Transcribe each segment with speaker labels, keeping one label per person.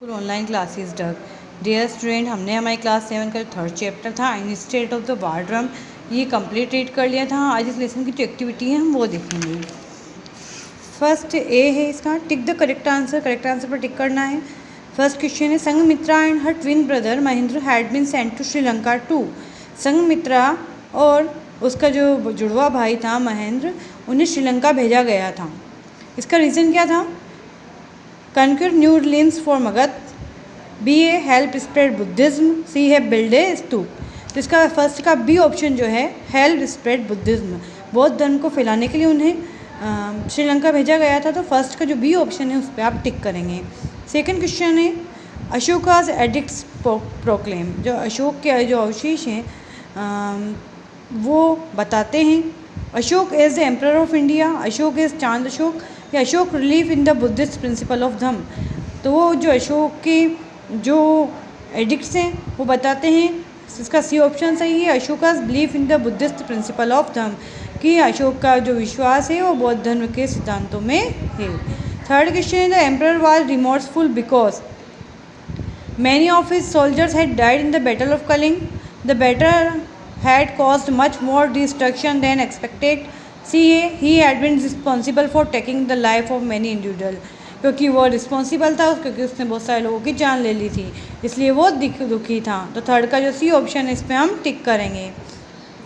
Speaker 1: Online classes डग। Dear student, हमने हमारी class 7 का थर्ड चैप्टर था instead of the war drum, ये कंप्लीट रीड कर लिया था। आज इस लेसन की जो एक्टिविटी है हम वो देखेंगे। फर्स्ट ए है इसका, टिक द करेक्ट आंसर पर टिक करना है। फर्स्ट क्वेश्चन है, Sanghamitra and her twin brother Mahendra had been sent to Sri Lanka too. Sanghamitra और उसका जो जुड़वा भाई था महेंद्र, उन्हें श्रीलंका भेजा गया था। इसका रीज़न क्या था? Conquer new lands for Magadh, B है help spread Buddhism, C है build a स्तूप। तो इसका फर्स्ट का बी ऑप्शन जो है हेल्प स्प्रेड बुद्धिज्म, बौद्ध धर्म को फैलाने के लिए उन्हें श्रीलंका भेजा गया था। तो फर्स्ट का जो बी ऑप्शन है उस पर आप टिक करेंगे। सेकंड क्वेश्चन है, अशोकाज एडिक्ट्स प्रोक्लेम, जो अशोक के जो अवशेष हैं वो बताते हैं Ashok is the emperor of India, Ashok is Chand Ashok, या Ashok belief in the Buddhist principle of dhamma. तो वो जो अशोक के जो एडिक्ट्स हैं वो बताते हैं, इसका सी ऑप्शन सही है, Ashoka's belief in the Buddhist principle of dhamma, कि अशोक का जो विश्वास है वो बौद्ध धर्म के सिद्धांतों में है। थर्ड क्वेश्चन है, the emperor was remorseful because many of his soldiers had died in the battle of Kalinga, the battle had caused much more destruction than expected, C है he had been responsible for taking the life of many individual, क्योंकि वो responsible था क्योंकि उसने बहुत सारे लोगों की जान ले ली थी, इसलिए वो दुखी था। तो थर्ड का जो सी ऑप्शन है इस पर हम टिक करेंगे।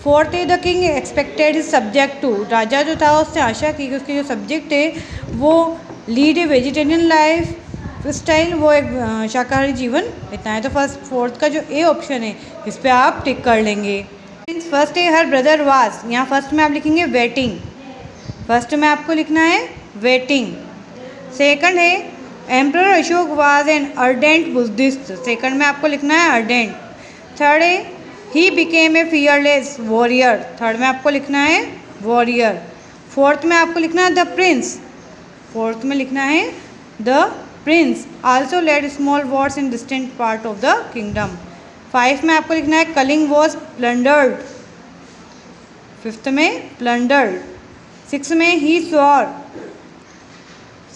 Speaker 1: फोर्थ है, the king expected his subject to, राजा जो था उसने आशा की कि उसके जो सब्जेक्ट है वो लीड ए वेजिटेरियन लाइफ स्टाइल, वो एक शाकाहारी जीवन बिताएं। तो फोर्थ का जो ए ऑप्शन है इस पर आप टिक कर लेंगे। फर्स्ट है हर ब्रदर वाज, यहाँ फर्स्ट में आप लिखेंगे वेटिंग, फर्स्ट में आपको लिखना है वेटिंग। सेकंड है emperor Ashok was an ardent Buddhist, second में आपको लिखना है अर्डेंट। थर्ड है he became a fearless warrior, third में आपको लिखना है वॉरियर। फोर्थ में आपको लिखना है द प्रिंस, फोर्थ में लिखना है the Prince also lead small Wars in distant part of the kingdom. 5 में आपको लिखना है कलिंग वॉज प्लंडर्ड, 5th में प्लंडर्ड। 6 में ही स्वॉर,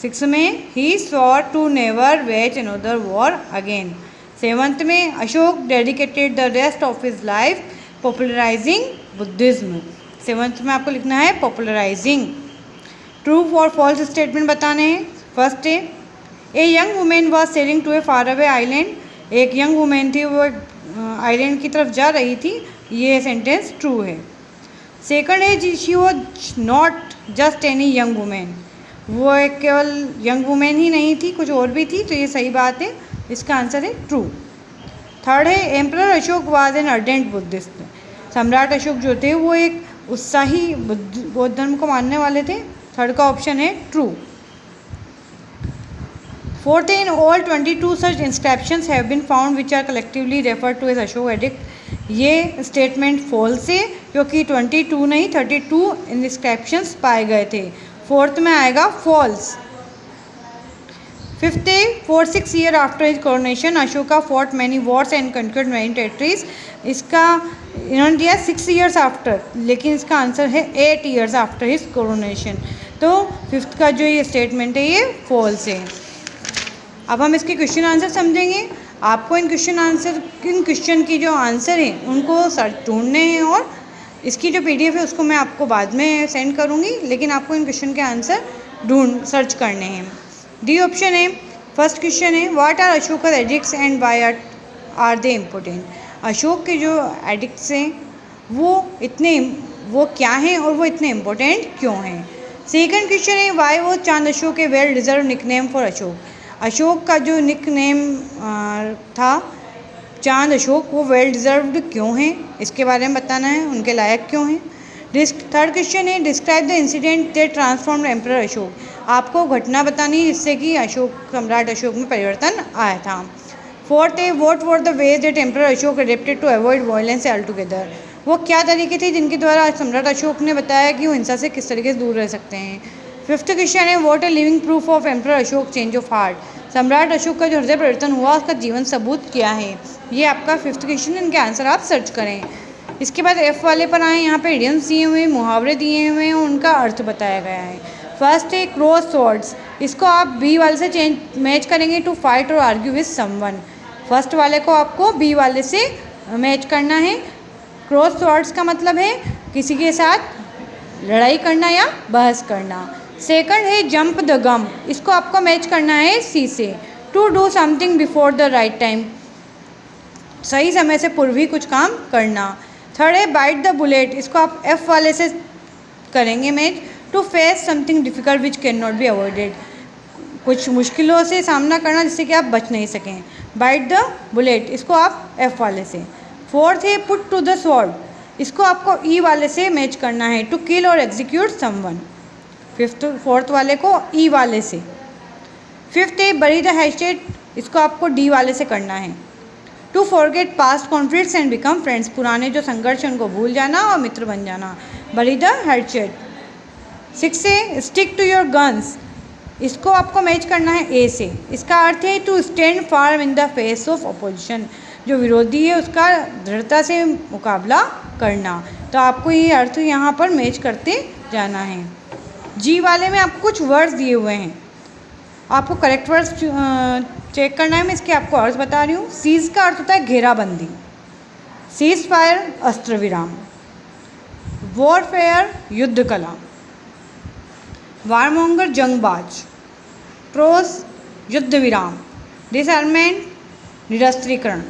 Speaker 1: 6 में he swore to never wage another war again. 7th में Ashok dedicated the rest of his life popularizing Buddhism, 7th में आपको लिखना है पॉपुलराइजिंग। ट्रू और फॉल्स स्टेटमेंट बताने हैं। फर्स्ट है a young women was sailing to a far away island, एक यंग वुमेन थी वो आइलैंड की तरफ जा रही थी, ये सेंटेंस ट्रू है। सेकंड है she was not just any young women, वो एक केवल यंग वुमेन ही नहीं थी, कुछ और भी थी, तो ये सही बात है, इसका आंसर है ट्रू। थर्ड है emperor Ashok was an ardent Buddhist, सम्राट अशोक जो थे वो एक उत्साही बौद्ध धर्म को मानने वाले थे, थर्ड का ऑप्शन है true. Fourth in all 22 such inscriptions have been found which are collectively referred to as Ashok edict, ये स्टेटमेंट फॉल्स है क्योंकि 22 नहीं 32 इंस्क्रिप्शंस पाए गए थे, फोर्थ में आएगा फॉल्स। फिफ्थ है 46 year after his coronation Ashoka fought many wars and conquered many territories, इसका इन्होंने दिया 6 ईयर्स आफ्टर, लेकिन इसका आंसर है 8 ईयर्स आफ्टर हिज कोरोनेशन। तो फिफ्थ का जो ये स्टेटमेंट है ये फॉल्स है। अब हम इसके क्वेश्चन आंसर समझेंगे। आपको इन क्वेश्चन की जो आंसर हैं उनको सर्च ढूंढने हैं, और इसकी जो PDF है उसको मैं आपको बाद में सेंड करूँगी, लेकिन आपको इन क्वेश्चन के आंसर सर्च करने हैं। डी ऑप्शन है, फर्स्ट क्वेश्चन है what are Ashok edicts and why are they important, Ashok के जो एडिक्ट्स हैं वो क्या हैं और वो इतने इम्पोर्टेंट क्यों हैं। सेकंड क्वेश्चन है वाई वो Chand Ashok a well deserve nickname for Ashok, Ashok का जो निक नेम था चांद अशोक वो वेल डिज़र्व्ड क्यों हैं, इसके बारे में बताना है, उनके लायक क्यों हैं। थर्ड क्वेश्चन है describe the incident that transformed emperor Ashok, आपको घटना बतानी है जिससे कि सम्राट अशोक में परिवर्तन आया था। फोर्थ है what were the ways that emperor Ashok adapted to avoid violence altogether, वो क्या तरीके थे जिनके द्वारा सम्राट अशोक ने बताया कि वो हिंसा से किस तरीके से दूर रह सकते हैं। फिफ्थ क्वेश्चन है what a living proof of emperor Ashok change of heart, सम्राट अशोक का जो हृदय परिवर्तन हुआ उसका जीवन सबूत क्या है, ये आपका फिफ्थ क्वेश्चन, इनके आंसर आप सर्च करें। इसके बाद F वाले पर आए, यहाँ पे इडियम्स दिए हुए, मुहावरे दिए हुए हैं, उनका अर्थ बताया गया है। फर्स्ट है क्रॉस सॉर्ड्स, इसको आप बी वाले से मैच करेंगे टू फाइट और आर्ग्यू विद समवन। फर्स्ट वाले को आपको बी वाले से मैच करना है। क्रॉस सॉर्ड्स का मतलब है किसी के साथ लड़ाई करना या बहस करना। सेकंड है जंप द गम, इसको आपको मैच करना है सी से, to do something before the right time, सही समय से पूर्व ही कुछ काम करना। थर्ड है बाइट द बुलेट, इसको आप एफ वाले से करेंगे match, to face something difficult which cannot be avoided, कुछ मुश्किलों से सामना करना जिससे कि आप बच नहीं सकें। बाइट द बुलेट, इसको आप एफ वाले से। फोर्थ है पुट टू द स्वॉर्ड, इसको आपको ई वाले से मैच करना है, टू किल और एग्जीक्यूट समवन। फोर्थ वाले को ई वाले से। फिफ्थ है बरी द हैचेट, इसको आपको डी वाले से करना है, to forget past conflicts and become friends, पुराने जो संघर्ष हैं उनको भूल जाना और मित्र बन जाना। बरी द हैचेट। सिक्स है स्टिक टू योर गन्स, इसको आपको मैच करना है ए से। इसका अर्थ है to stand firm in the face of opposition, जो विरोधी है उसका दृढ़ता से मुकाबला करना। तो आपको ये अर्थ यहाँ पर मैच करते जाना है। जी वाले में आपको कुछ वर्ड्स दिए हुए हैं, आपको करेक्ट वर्ड्स चेक करना है। मैं इसके आपको अर्थ बता रही हूँ। सीज का अर्थ होता है घेराबंदी, सीज फायर अस्त्र विराम, वॉरफेयर युद्ध कला, वारमोंगर जंगबाज, ट्रोस युद्ध विराम, डिसआर्मेंट निरस्त्रीकरण।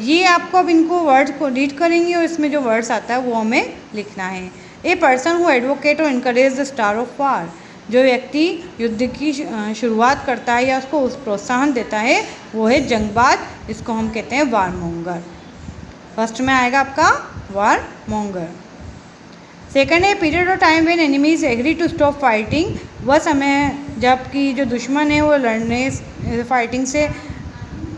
Speaker 1: ये आपको अब इनको वर्ड्स को रीड करेंगे और इसमें जो वर्ड्स आता है वो हमें लिखना है। ए पर्सन हु एडवोकेट और encourage the star of war, जो व्यक्ति युद्ध की शुरुआत करता है या उसको उस प्रोत्साहन देता है वो है जंगबाज, इसको हम कहते हैं वारमोंगर। फर्स्ट में आएगा आपका वारमोंगर। सेकंड है period of time when enemies agree to stop fighting, वह समय जबकि जो दुश्मन है वो लड़ने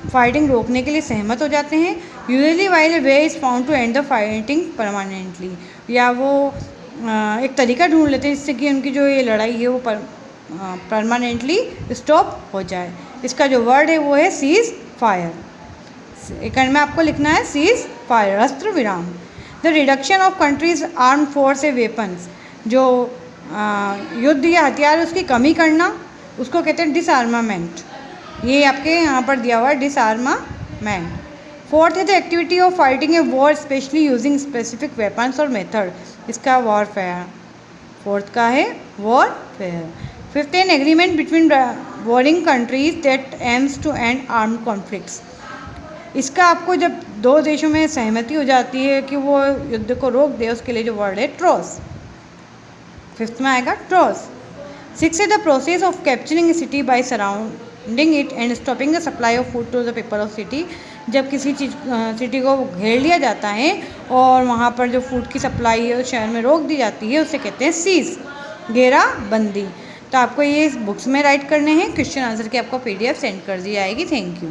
Speaker 1: फाइटिंग रोकने के लिए सहमत हो जाते हैं। Usually while a way is found to end the fighting permanently, या वो एक तरीका ढूंढ लेते हैं जिससे कि उनकी जो ये लड़ाई है वो परमानेंटली स्टॉप हो जाए। इसका जो वर्ड है वो है सीज फायर। सेकंड में आपको लिखना है सीज फायर अस्त्र विराम। The reduction of countries arm force A weapons, जो युद्ध या हथियार उसकी कमी करना उसको कहते हैं डिसआर्मामेंट। ये आपके यहाँ पर दिया हुआ है डिसआर्मामेंट। फोर्थ है the activity of fighting a war specially using specific weapons और मेथड, इसका वॉरफेयर। फोर्थ का है warfare. Fifth an agreement between warring countries that aims to end armed conflicts, इसका आपको जब दो देशों में सहमति हो जाती है कि वो युद्ध को रोक दे उसके लिए जो वर्ड है ट्रॉस। फिफ्थ में आएगा ट्रॉस। सिक्स है the process of capturing a city by surrounding it and stopping the supply of food to the people of city, जब किसी सिटी को घेर लिया जाता है और वहाँ पर जो फूड की सप्लाई है शहर में रोक दी जाती है उसे कहते हैं सीज, घेराबंदी। तो आपको ये बुक्स में राइट करने हैं। क्वेश्चन आंसर की आपको PDF सेंड कर दी जाएगी। Thank you.